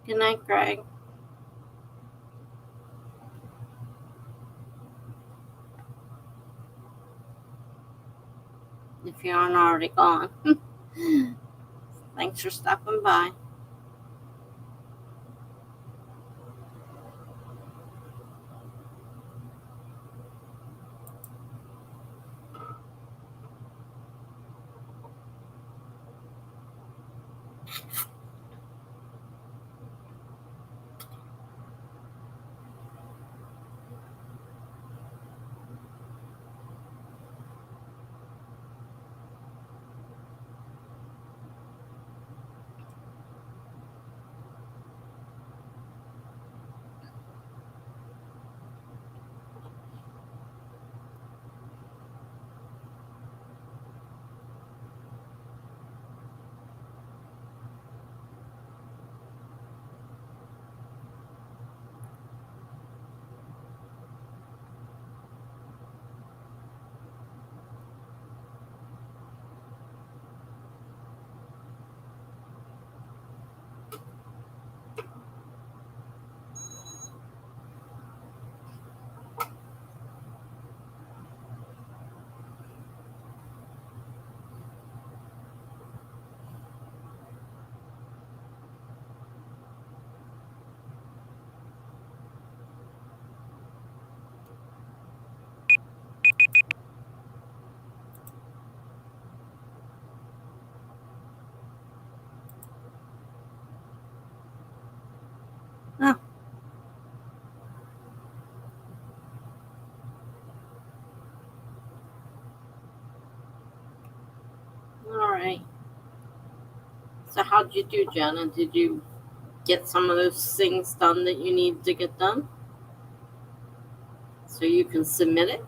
Good night, Greg. If you aren't already gone. Thanks for stopping by. Oh. All right. So how'd you do, Jenna? Did you get some of those things done that you need to get done so you can submit it?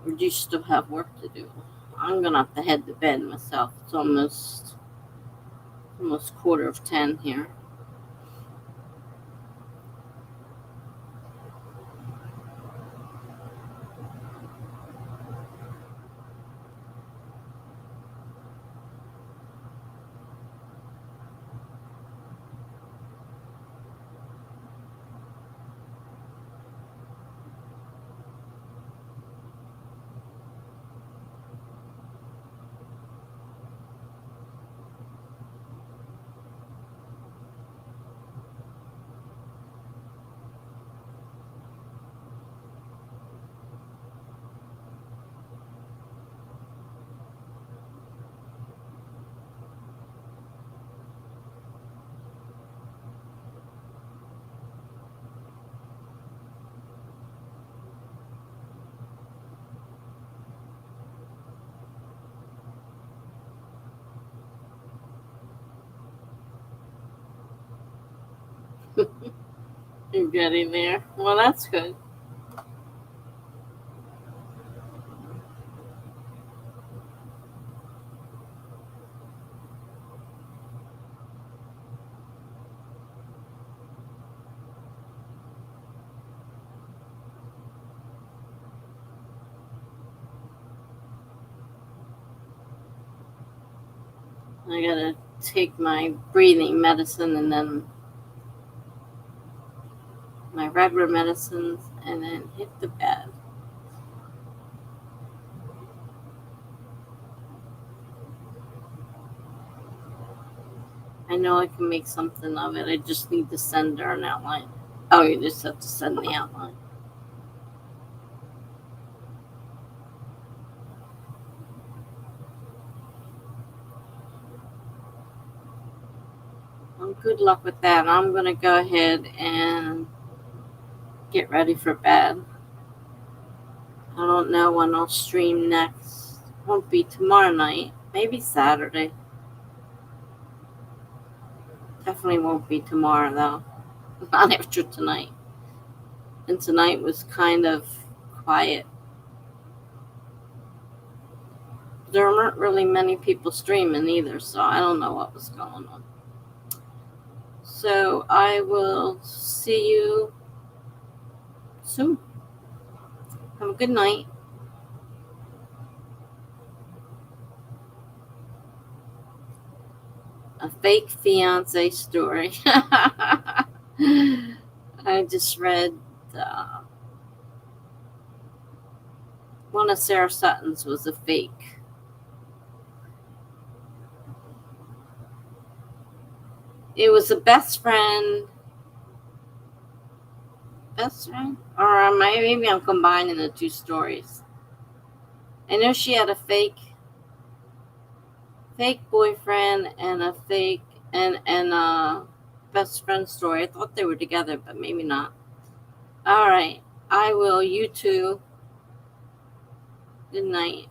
Or do you still have work to do? I'm going to have to head to bed myself. It's almost 9:45 here. You're getting there. Well, that's good. I gotta take my breathing medicine and then my regular medicines and then hit the bed. I know I can make something of it. I just need to send her an outline. Oh, you just have to send the outline. Well, good luck with that. I'm going to go ahead and get ready for bed. I don't know when I'll stream next. Won't be tomorrow night. Maybe Saturday. Definitely won't be tomorrow, though. Not after tonight. And tonight was kind of quiet. There weren't really many people streaming either, so I don't know what was going on. So I will see you soon. Have a good night. a fake fiance story. I just read one of Sarah Sutton's was a fake. It was a best friend, or maybe I'm combining the two stories. I know she had a fake boyfriend and a fake and a best friend story. I thought they were together, but maybe not. All right, I will. You too. Good night.